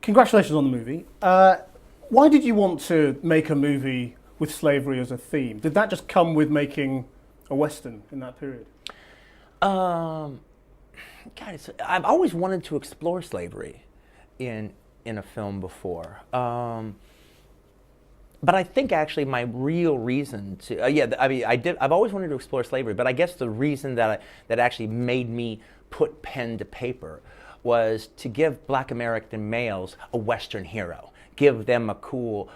Congratulations on the movie. Why did you want to make a movie with slavery as a theme? Did that just come with making a Western in that period? God, I've always wanted to explore slavery in a film before. But I think actually my real reason to, I've always wanted to explore slavery, but I guess the reason that actually made me put pen to paper was to give Black American males a Western hero, give them a cool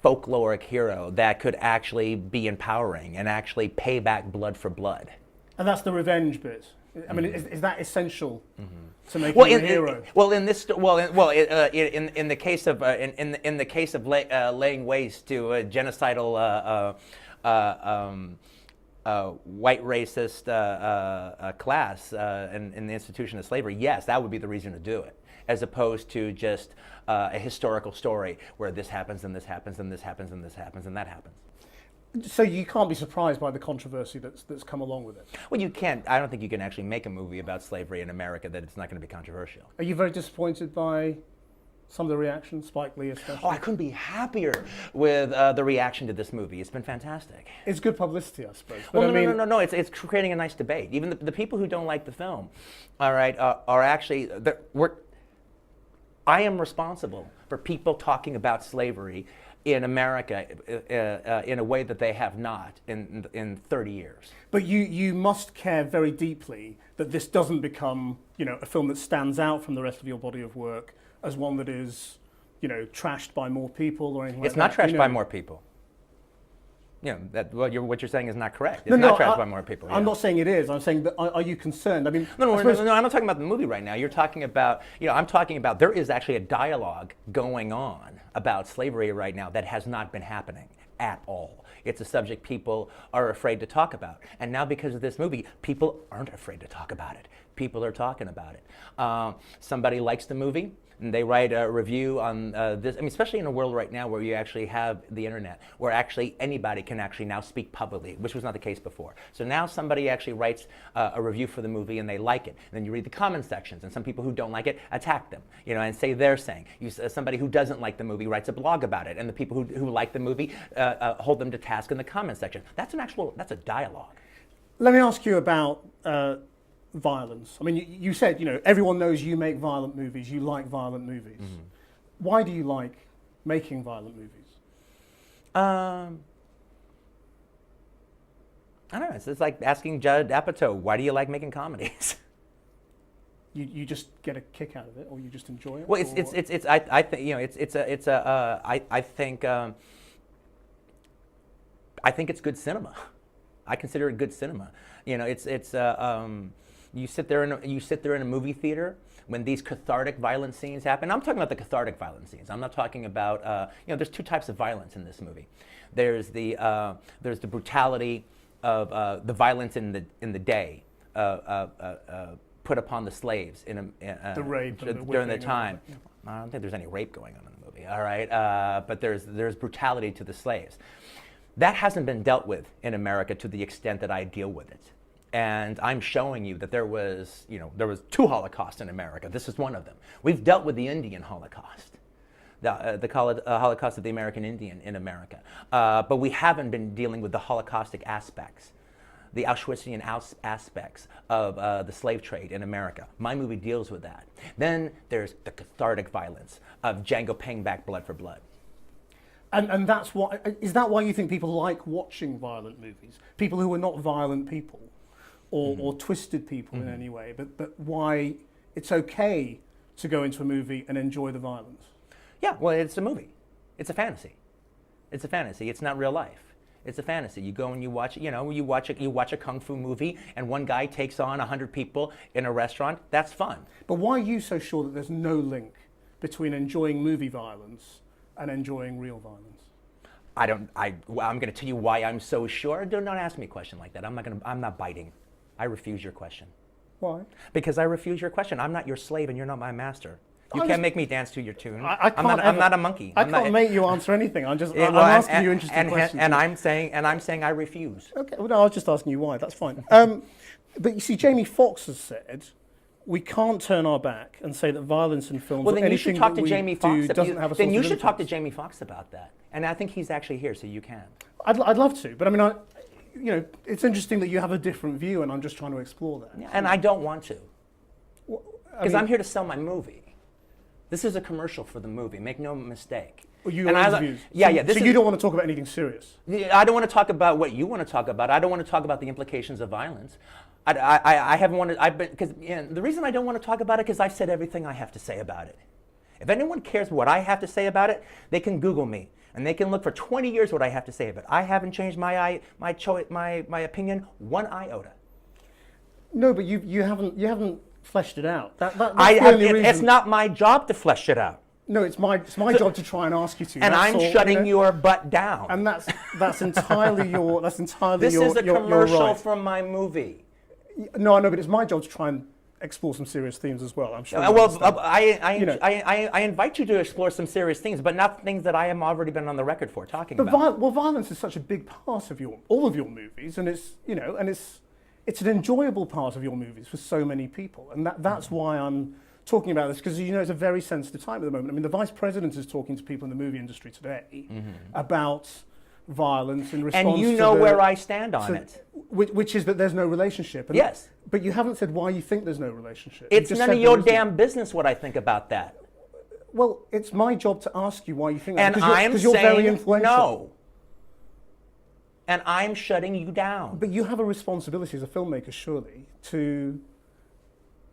folkloric hero that could actually be empowering and actually pay back blood for blood. And that's the revenge bit. I mean, is that essential to make Well, him a hero? In the case of laying waste to a genocidal white racist class in the institution of slavery, yes, that would be the reason to do it, as opposed to just a historical story where this happens and this happens and this happens and this happens and that happens. So you can't be surprised by the controversy that's come along with it? Well, you can't. I don't think you can actually make a movie about slavery in America that it's not going to be controversial. Are you very disappointed by some of the reactions, Spike Lee especially? Oh, I couldn't be happier with the reaction to this movie. It's been fantastic. It's good publicity, I suppose. But well, no. It's creating a nice debate. Even the people who don't like the film, all right, are actually I am responsible for people talking about slavery in America in a way that they have not in 30 years. But you must care very deeply that this doesn't become, a film that stands out from the rest of your body of work as one that is, trashed by more people or anything like that. It's not trashed by more people. What you're saying is not correct. It's No, not trashed by more people. I'm not saying it is. I'm saying, but are you concerned? I mean, no, I'm not talking about the movie right now. You're talking about, I'm talking about there is actually a dialogue going on about slavery right now that has not been happening at all. It's a subject people are afraid to talk about. And now because of this movie, people aren't afraid to talk about it. People are talking about it. Somebody likes the movie, and they write a review on this. I mean, especially in a world right now where you actually have the internet, where actually anybody can actually now speak publicly, which was not the case before. So now somebody actually writes a review for the movie and they like it. And then you read the comment sections, and some people who don't like it attack them, and say they're saying. Somebody who doesn't like the movie writes a blog about it, and the people who like the movie hold them to task in the comment section. That's a dialogue. Let me ask you about violence. I mean, you said, everyone knows you make violent movies, you like violent movies. Mm-hmm. Why do you like making violent movies? I don't know. It's like asking Judd Apatow, why do you like making comedies? You just get a kick out of it, or you just enjoy it? Well, I think it's good cinema. I consider it good cinema. You sit there in a movie theater when these cathartic violent scenes happen. I'm talking about the cathartic violent scenes. I'm not talking about there's two types of violence in this movie. There's the brutality of the violence in the day put upon the slaves the rape during the time. I don't think there's any rape going on in the movie. All right, but there's brutality to the slaves. That hasn't been dealt with in America to the extent that I deal with it. And I'm showing you that there was two Holocausts in America. This is one of them. We've dealt with the Indian Holocaust, the Holocaust of the American Indian in America. But we haven't been dealing with the Holocaustic aspects, the Auschwitzian aspects of the slave trade in America. My movie deals with that. Then there's the cathartic violence of Django paying back blood for blood. And that's why, is that why you think people like watching violent movies? People who are not violent people? Or twisted people in any way, but why it's okay to go into a movie and enjoy the violence? Yeah, well, it's a movie. It's a fantasy. It's a fantasy. It's not real life. It's a fantasy. You go and you watch, you watch a kung fu movie, and one guy takes on 100 people in a restaurant. That's fun. But why are you so sure that there's no link between enjoying movie violence and enjoying real violence? I'm going to tell you why I'm so sure. Don't ask me a question like that. I'm not biting. I refuse your question. Why? Because I refuse your question. I'm not your slave and you're not my master. You can't make me dance to your tune. I'm not a monkey. I can't make you answer anything. I'm asking you interesting questions. And I'm saying I refuse. Okay. Well, no, I was just asking you why. That's fine. But you see, Jamie Foxx has said, we can't turn our back and say that violence in films Well, or then you should anything talk that to we Jamie do Foxx. doesn't have a source Then you of should talk to influence. Jamie Foxx about that. And I think he's actually here, so you can. I'd love to, but I mean, you know, it's interesting that you have a different view, and I'm just trying to explore that. Yeah, and I don't want to. Well, Because I'm here to sell my movie. This is a commercial for the movie. Make no mistake. You And interviews. yeah, so, yeah. This so is, you don't want to talk about anything serious. I don't want to talk about what you want to talk about. I don't want to talk about the implications of violence. I haven't wanted. I've been because the reason I don't want to talk about it is I've said everything I have to say about it. If anyone cares what I have to say about it, they can Google me and they can look for 20 years what I have to say about it. I haven't changed my opinion one iota. No, but you haven't fleshed it out. That's the only reason. It's not my job to flesh it out. No, it's my job to try and ask you to. And That's I'm all, shutting you know? your butt down. And that's entirely your. That's entirely This your. is a your commercial right. from my movie. No, I know, but it's my job to try and explore some serious themes as well. I'm sure. you Well, understand. You know. I invite you to explore some serious things, but not things that I have already been on the record for talking But about. violence is such a big part of all of your movies, and it's it's an enjoyable part of your movies for so many people, and that's why I'm talking about this, because it's a very sensitive time at the moment. I mean, the vice president is talking to people in the movie industry today about violence in response. And you know where I stand on it. Which is that there's no relationship. And Yes. But you haven't said why you think there's no relationship. It's You just none said of your there isn't. damn business what I think about that. Well, it's my job to ask you why you think that. And I'm Because you're very saying influential. no. And I'm shutting you down. But you have a responsibility as a filmmaker, surely, to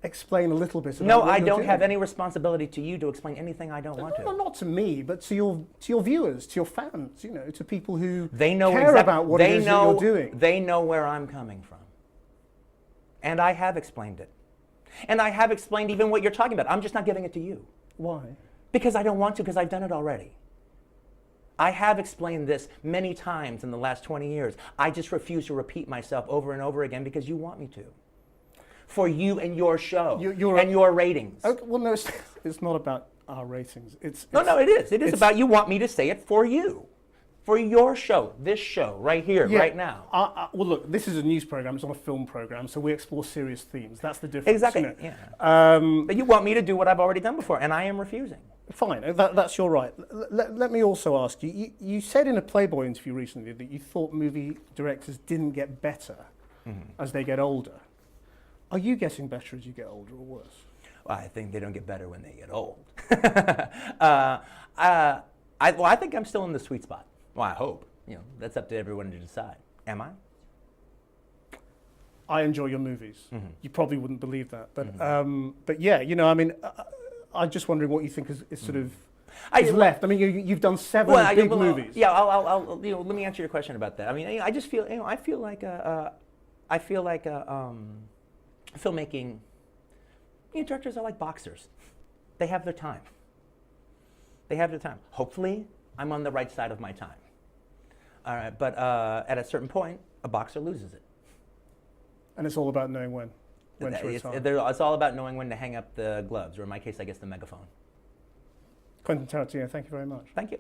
explain a little bit about No, what I you're don't doing. have any responsibility to you to explain anything I don't want to. No, not to me, but to your viewers, to your fans, to people who They know care about what it is that you're doing. They know where I'm coming from. And I have explained it. And I have explained even what you're talking about. I'm just not giving it to you. Why? Because I don't want to, because I've done it already. I have explained this many times in the last 20 years. I just refuse to repeat myself over and over again because you want me to. For you and your show and your ratings. Okay, well, no, it's not about our ratings. No, it is. It is about you want me to say it for you. For your show, this show, right here, right now. Well, look, this is a news program. It's not a film program, so we explore serious themes. That's the difference. Exactly. Yeah. But you want me to do what I've already done before, and I am refusing. Fine, that's your right. Let me also ask you, you said in a Playboy interview recently that you thought movie directors didn't get better as they get older. Are you getting better as you get older or worse? Well, I think they don't get better when they get old. I think I'm still in the sweet spot. Well, I hope. That's up to everyone to decide. Am I? I enjoy your movies. You probably wouldn't believe that, but yeah, I mean, I'm just wondering what you think is sort of is left. I mean, you've done seven big movies. Yeah, I'll let me answer your question about that. I mean, I just feel, I feel like filmmaking. Directors are like boxers. They have their time. Hopefully, I'm on the right side of my time. All right, but at a certain point, a boxer loses it. And it's all about knowing when to retire. It's all about knowing when to hang up the gloves, or in my case, I guess the megaphone. Quentin Tarantino, thank you very much. Thank you.